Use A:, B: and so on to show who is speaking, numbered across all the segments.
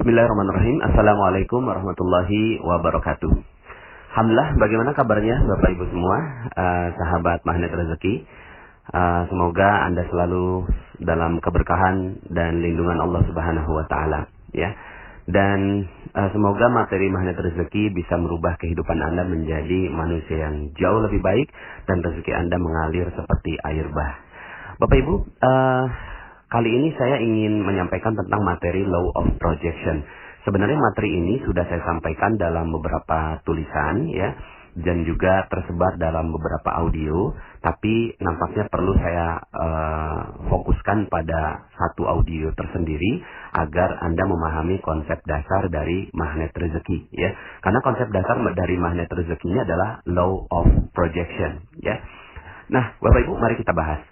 A: Bismillahirrahmanirrahim. Assalamualaikum warahmatullahi wabarakatuh. Alhamdulillah, bagaimana kabarnya Bapak Ibu semua, sahabat Magnet Rezeki? Semoga Anda selalu dalam keberkahan dan lindungan Allah Subhanahu wa taala, ya. Dan semoga materi Magnet Rezeki bisa merubah kehidupan Anda menjadi manusia yang jauh lebih baik dan rezeki Anda mengalir seperti air bah. Bapak Ibu, kali ini saya ingin menyampaikan tentang materi Law of Projection. Sebenarnya materi ini sudah saya sampaikan dalam beberapa tulisan, ya, dan juga tersebar dalam beberapa audio. Tapi nampaknya perlu saya fokuskan pada satu audio tersendiri agar Anda memahami konsep dasar dari magnet rezeki, ya. Karena konsep dasar dari magnet rezekinya adalah Law of Projection, ya. Nah, Bapak Ibu, mari kita bahas.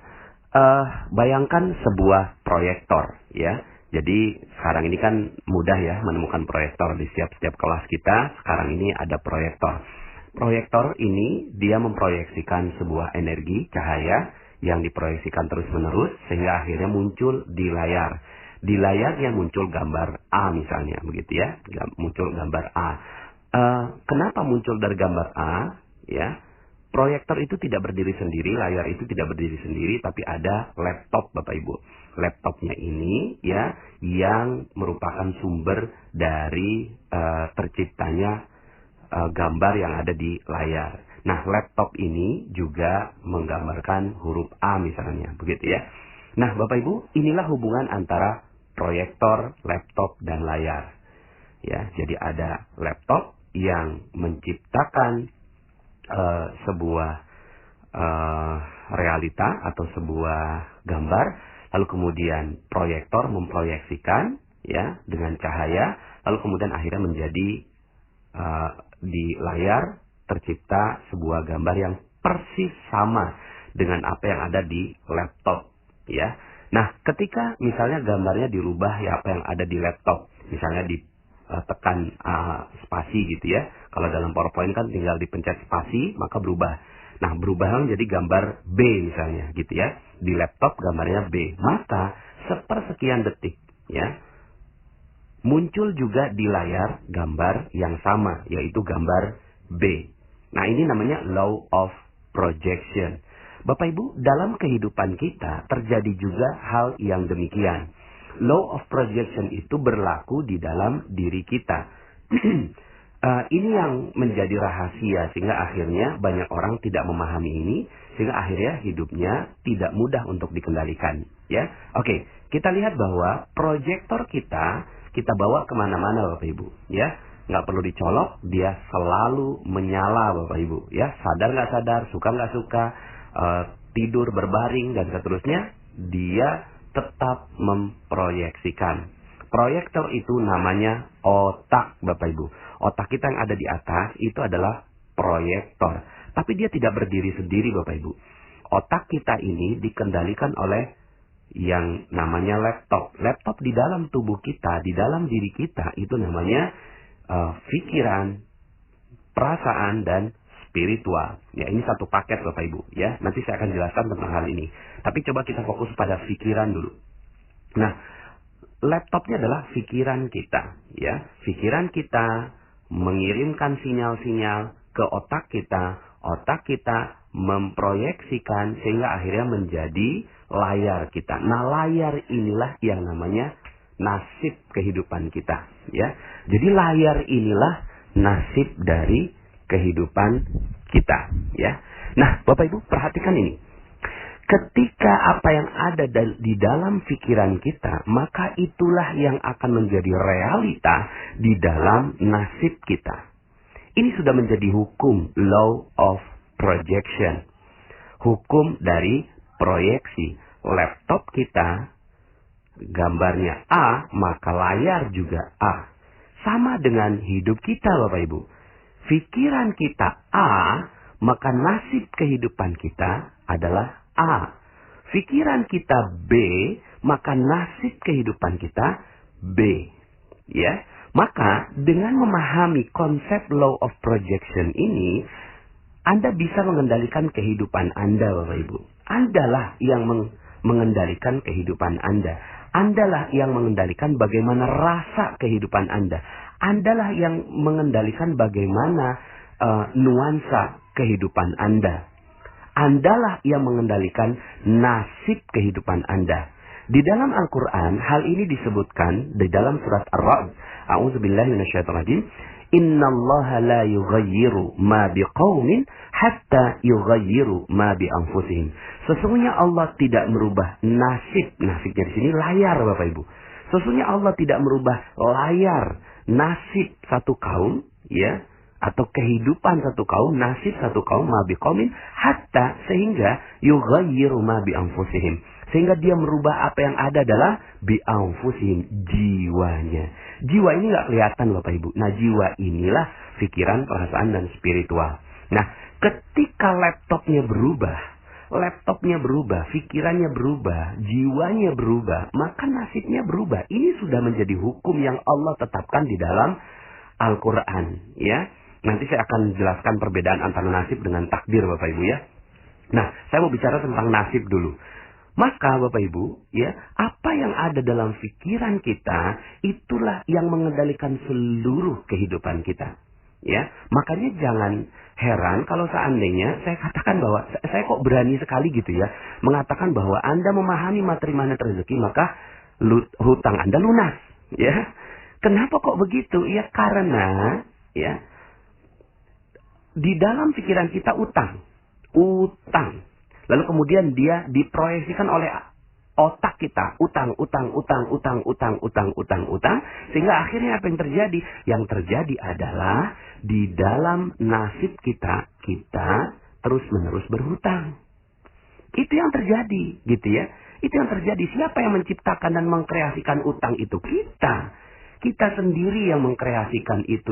A: Bayangkan sebuah proyektor, ya. Jadi sekarang ini kan mudah ya menemukan proyektor di setiap kelas kita. Sekarang ini ada proyektor. Proyektor ini dia memproyeksikan sebuah energi cahaya yang diproyeksikan terus-menerus sehingga akhirnya muncul di layar. Di layarnya muncul gambar A misalnya, begitu ya. Muncul gambar A. Kenapa muncul dari gambar A? Ya. Proyektor itu tidak berdiri sendiri, layar itu tidak berdiri sendiri, tapi ada laptop Bapak Ibu. Laptopnya ini ya yang merupakan sumber dari terciptanya gambar yang ada di layar. Nah, laptop ini juga menggambarkan huruf A misalnya, begitu ya. Nah, Bapak Ibu, inilah hubungan antara proyektor, laptop, dan layar. Ya, jadi ada laptop yang menciptakan sebuah realita atau sebuah gambar, lalu kemudian proyektor memproyeksikan ya dengan cahaya, lalu kemudian akhirnya menjadi di layar tercipta sebuah gambar yang persis sama dengan apa yang ada di laptop, ya. Nah, ketika misalnya gambarnya dirubah ya apa yang ada di laptop, misalnya tekan spasi gitu ya. Kalau dalam PowerPoint kan tinggal dipencet spasi maka berubah. Nah, berubah menjadi gambar B misalnya gitu ya. Di laptop gambarnya B. Maka sepersekian detik ya muncul juga di layar gambar yang sama, yaitu gambar B. Nah, ini namanya Law of Projection. Bapak Ibu, dalam kehidupan kita terjadi juga hal yang demikian. Law of Projection itu berlaku di dalam diri kita. Ini yang menjadi rahasia sehingga akhirnya banyak orang tidak memahami ini sehingga akhirnya hidupnya tidak mudah untuk dikendalikan. Ya, oke, kita lihat bahwa proyektor kita bawa kemana-mana Bapak Ibu. Ya, nggak perlu dicolok, dia selalu menyala Bapak Ibu. Ya, sadar nggak sadar, suka nggak suka, tidur berbaring dan seterusnya, dia tetap memproyeksikan. Proyektor itu namanya otak Bapak Ibu. Otak kita yang ada di atas itu adalah proyektor. Tapi dia tidak berdiri sendiri Bapak Ibu. Otak kita ini dikendalikan oleh yang namanya laptop. Laptop di dalam tubuh kita, di dalam diri kita itu namanya pikiran, perasaan, dan spiritual. Ya, ini satu paket Bapak Ibu ya. Nanti saya akan jelaskan tentang hal ini. Tapi coba kita fokus pada pikiran dulu. Nah, laptopnya adalah pikiran kita ya. Pikiran kita mengirimkan sinyal-sinyal ke otak kita. Otak kita memproyeksikan sehingga akhirnya menjadi layar kita. Nah, layar inilah yang namanya nasib kehidupan kita ya. Jadi layar inilah nasib dari kehidupan kita ya. Nah, Bapak Ibu perhatikan ini. Ketika apa yang ada di dalam pikiran kita, maka itulah yang akan menjadi realita di dalam nasib kita. Ini sudah menjadi hukum Law of Projection. Hukum dari proyeksi. Laptop kita gambarnya A, maka layar juga A. Sama dengan hidup kita Bapak Ibu. Pikiran kita A, maka nasib kehidupan kita adalah A. Pikiran kita B, maka nasib kehidupan kita B. Ya, maka dengan memahami konsep Law of Projection ini, Anda bisa mengendalikan kehidupan Anda, Bapak Ibu. Andalah yang mengendalikan kehidupan Anda. Andalah yang mengendalikan bagaimana rasa kehidupan Anda. Andalah yang mengendalikan bagaimana nuansa kehidupan Anda. Andalah yang mengendalikan nasib kehidupan Anda. Di dalam Al-Quran, hal ini disebutkan di dalam surat Ar-Ra'd. A'udzubillahi minasyaitonirrajim. Innallaha la yughayyiru ma biqaumin hatta yughayyiru ma bi anfusihim. Sesungguhnya Allah tidak merubah nasib. Nasibnya di sini layar, Bapak Ibu. Sesungguhnya Allah tidak merubah layar nasib satu kaum, ya, atau kehidupan satu kaum, nasib satu kaum, ma biqaumin hatta, sehingga yughayyiru ma bi anfusihim. Sehingga dia merubah apa yang ada adalah bi anfusihim, jiwanya. Jiwa ini nggak kelihatan, Bapak Ibu. Nah, jiwa inilah pikiran, perasaan, dan spiritual. Nah, ketika laptopnya berubah, pikirannya berubah, jiwanya berubah, maka nasibnya berubah. Ini sudah menjadi hukum yang Allah tetapkan di dalam Al-Quran, ya. Nanti saya akan jelaskan perbedaan antara nasib dengan takdir, Bapak Ibu, ya. Nah, saya mau bicara tentang nasib dulu. Maka Bapak Ibu, ya, apa yang ada dalam pikiran kita, itulah yang mengendalikan seluruh kehidupan kita. Ya, makanya jangan heran kalau seandainya saya katakan bahwa saya kok berani sekali gitu ya, mengatakan bahwa Anda memahami materi magnet rezeki, maka hutang Anda lunas. Ya, kenapa kok begitu? Ya karena, ya, di dalam pikiran kita utang. Lalu kemudian dia diproyeksikan oleh otak kita, utang, sehingga akhirnya apa yang terjadi? Yang terjadi adalah di dalam nasib kita terus-menerus berhutang. Itu yang terjadi, gitu ya. Itu yang terjadi. Siapa yang menciptakan dan mengkreasikan utang itu? Kita. Kita sendiri yang mengkreasikan itu.